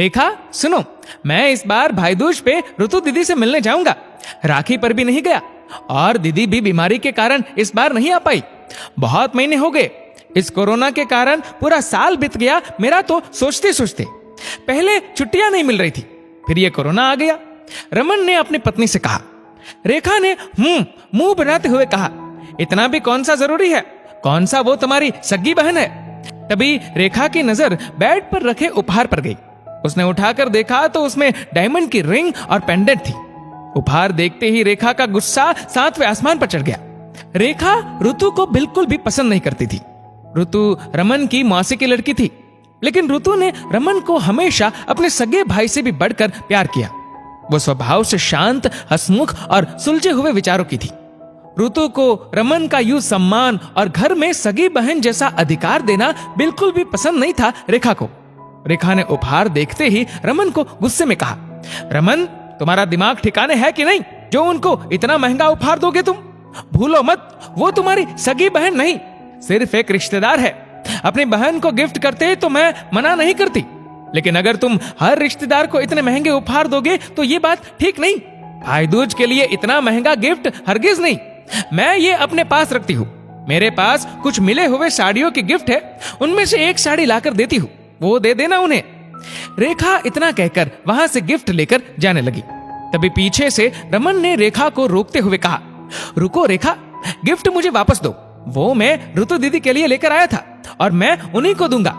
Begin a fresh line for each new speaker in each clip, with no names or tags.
रेखा सुनो, मैं इस बार भाई दूज पे ऋतु दीदी से मिलने जाऊंगा। राखी पर भी नहीं गया और दीदी भी बीमारी के कारण इस बार नहीं आ पाई। बहुत महीने हो गए। इस कोरोना के कारण पूरा साल बीत गया मेरा तो सोचते सोचते। पहले छुट्टियां नहीं मिल रही थी, फिर ये कोरोना आ गया। रमन ने अपनी पत्नी से कहा। रेखा ने मुंह बनाते हुए कहा, इतना भी कौन सा जरूरी है? कौन सा वो तुम्हारी सगी बहन है? तभी रेखा की नजर बेड पर रखे उपहार पर गई। उसने उठाकर देखा तो उसमें डायमंड की रिंग और पेंडेंट थी। उपहार देखते ही रेखा का गुस्सा 7वें आसमान पर चढ़ गया। रेखा ऋतु को बिल्कुल भी पसंद नहीं करती थी। ऋतु रमन की मौसी की लड़की थी, लेकिन ऋतु ने रमन को हमेशा अपने सगे भाई से भी बढ़कर प्यार किया। वो स्वभाव से शांत, हंसमुख और सुलझे हुए विचारों की थी। ऋतु को रमन का यूं सम्मान और घर में सगी बहन जैसा अधिकार देना बिल्कुल भी पसंद नहीं था रेखा को। रेखा ने उपहार देखते ही रमन को गुस्से में कहा, रमन तुम्हारा दिमाग ठिकाने है कि नहीं, जो उनको इतना महंगा उपहार दोगे तुम? भूलो मत, वो तुम्हारी सगी बहन नहीं, सिर्फ एक रिश्तेदार है। अपनी बहन को गिफ्ट करते तो मैं मना नहीं करती, लेकिन अगर तुम हर रिश्तेदार को इतने महंगे उपहार दोगे तो ये बात ठीक नहीं। भाई दूज के लिए इतना महंगा गिफ्ट हरगिज नहीं। मैं ये अपने पास रखती हूँ। मेरे पास कुछ मिले हुए साड़ियों की गिफ्ट है, उनमें से एक साड़ी लाकर देती हूँ, वो दे देना उन्हें। रेखा इतना कहकर वहां से गिफ्ट लेकर जाने लगी। तभी पीछे से रमन ने रेखा को रोकते हुए कहा, रुको रेखा, गिफ्ट मुझे वापस दो। वो मैं ऋतु दीदी के लिए लेकर आया था और मैं उन्हीं को दूंगा।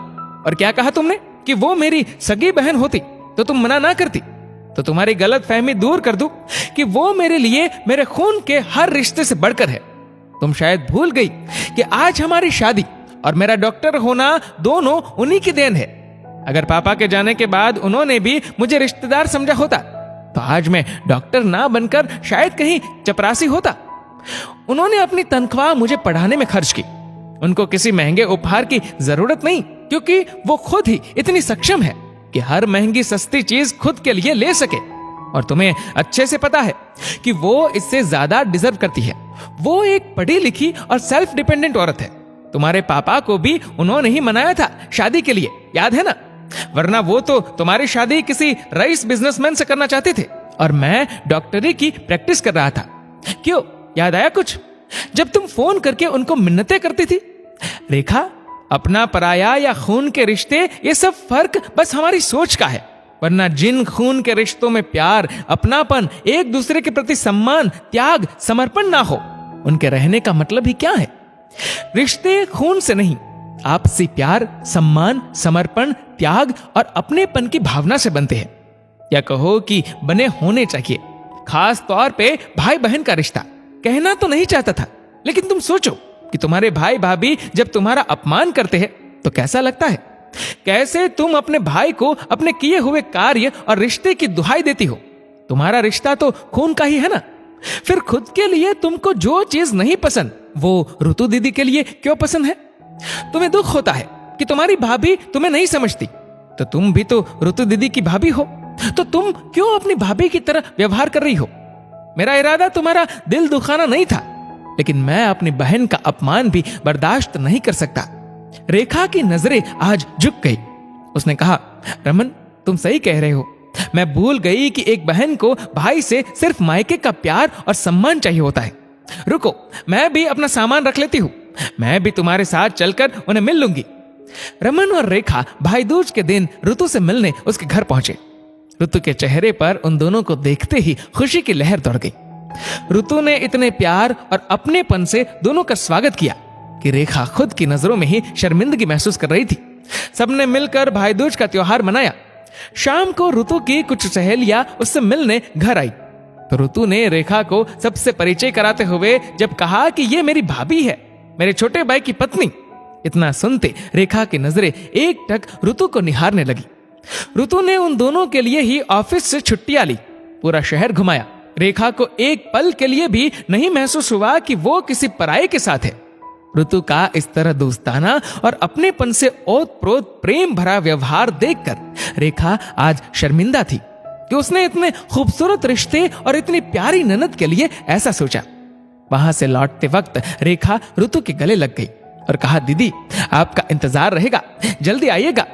और क्या कहा तुमने कि वो मेरी सगी बहन होती तो तुम मना ना करती? तो तुम्हारी गलत फहमी दूर कर दूं कि वो मेरे लिए मेरे खून के हर रिश्ते से बढ़कर है। तुम शायद भूल गई कि आज हमारी शादी और मेरा डॉक्टर होना दोनों उन्हीं की देन है। अगर पापा के जाने के बाद उन्होंने भी मुझे रिश्तेदार समझा होता तो आज मैं डॉक्टर ना बनकर शायद कहीं चपरासी होता। उन्होंने अपनी तनख्वाह मुझे पढ़ाने में खर्च की। उनको किसी महंगे उपहार की जरूरत नहीं, क्योंकि वो खुद ही इतनी सक्षम है कि हर महंगी सस्ती चीज खुद के लिए ले सके। और तुम्हें अच्छे से पता है कि वो इससे ज्यादा डिजर्व करती है। वो एक पढ़ी लिखी और सेल्फ डिपेंडेंट औरत है। तुम्हारे पापा को भी उन्होंने ही मनाया था शादी के लिए, याद है ना? वरना वो तो तुम्हारी शादी किसी रईस बिजनेसमैन से करना चाहते थे और मैं डॉक्टरी की प्रैक्टिस कर रहा था। क्यों, याद आया कुछ? जब तुम फोन करके उनको मिन्नतें करती थी। रेखा, अपना पराया या खून के रिश्ते, ये सब फर्क बस हमारी सोच का है। वरना जिन खून के रिश्तों में प्यार, अपनापन, एक दूसरे के प्रति सम्मान, त्याग, समर्पण ना हो, उनके रहने का मतलब ही क्या है? रिश्ते खून से नहीं, आपसी प्यार, सम्मान, समर्पण, त्याग और अपनेपन की भावना से बनते हैं। या कहो कि बने होने चाहिए। खास तौर पे भाई बहन का रिश्ता। कहना तो नहीं चाहता था, लेकिन तुम सोचो कि तुम्हारे भाई भाभी जब तुम्हारा अपमान करते हैं तो कैसा लगता है? कैसे तुम अपने भाई को अपने किए हुए कार्य और रिश्ते की दुहाई देती हो? तुम्हारा रिश्ता तो खून का ही है ना। फिर खुद के लिए तुमको जो चीज नहीं पसंद वो ऋतु दीदी के लिए क्यों पसंद है? तुम्हें दुख होता है कि तुम्हारी भाभी तुम्हें नहीं समझती, तो तुम भी तो ऋतु दीदी की भाभी हो, तो तुम क्यों अपनी भाभी की तरह व्यवहार कर रही हो? मेरा इरादा तुम्हारा दिल दुखाना नहीं था, लेकिन मैं अपनी बहन का अपमान भी बर्दाश्त नहीं कर सकता। रेखा की नजरें आज झुक गई। उसने कहा, रमन तुम सही कह रहे हो। मैं भूल गई कि एक बहन को भाई से सिर्फ मायके का प्यार और सम्मान चाहिए होता है। रुको, मैं भी अपना सामान रख लेती हूँ। मैं भी तुम्हारे साथ चलकर उन्हें मिल लूंगी। रमन और रेखा भाई दूज के दिन ऋतु से मिलने उसके घर पहुंचे। ऋतु के चेहरे पर उन दोनों को देखते ही खुशी की लहर दौड़ गई। ऋतु ने इतने प्यार और अपनेपन से दोनों का स्वागत किया कि रेखा खुद की नजरों में ही शर्मिंदगी महसूस कर रही थी। सबने मिलकर भाई दूज का त्योहार मनाया। शाम को ऋतु की कुछ सहेलियां उससे मिलने घर आई, तो ऋतु ने रेखा को सबसे परिचय कराते हुए जब कहा कि ये मेरी भाभी है, मेरे छोटे भाई की पत्नी। इतना सुनते रेखा की नजरें एकटक ऋतु को निहारने लगी। ऋतु ने उन दोनों के लिए ही ऑफिस से छुट्टियां ली, पूरा शहर घुमाया। रेखा को एक पल के लिए भी नहीं महसूस हुआ कि वो किसी पराये के साथ है। ऋतु का इस तरह दोस्ताना और अपनेपन से ओतप्रोत प्रेम भरा व्यवहार देखकर रेखा आज शर्मिंदा थी कि उसने इतने खूबसूरत रिश्ते और इतनी प्यारी ननद के लिए ऐसा सोचा। वहां से लौटते वक्त रेखा ऋतु के गले लग गई और कहा, दीदी आपका इंतजार रहेगा, जल्दी आइएगा।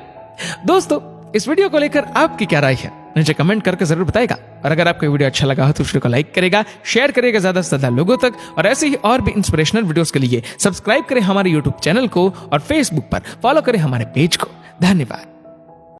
दोस्तों, इस वीडियो को लेकर आपकी क्या राय है नीचे कमेंट करके जरूर बताएगा। और अगर आपको वीडियो अच्छा लगा हो तो वीडियो को लाइक करेगा, शेयर करेगा ज्यादा से ज्यादा लोगों तक। और ऐसे ही और भी इंस्पिरेशनल वीडियोस के लिए सब्सक्राइब करें हमारे यूट्यूब चैनल को और फेसबुक पर फॉलो करें हमारे पेज को। धन्यवाद।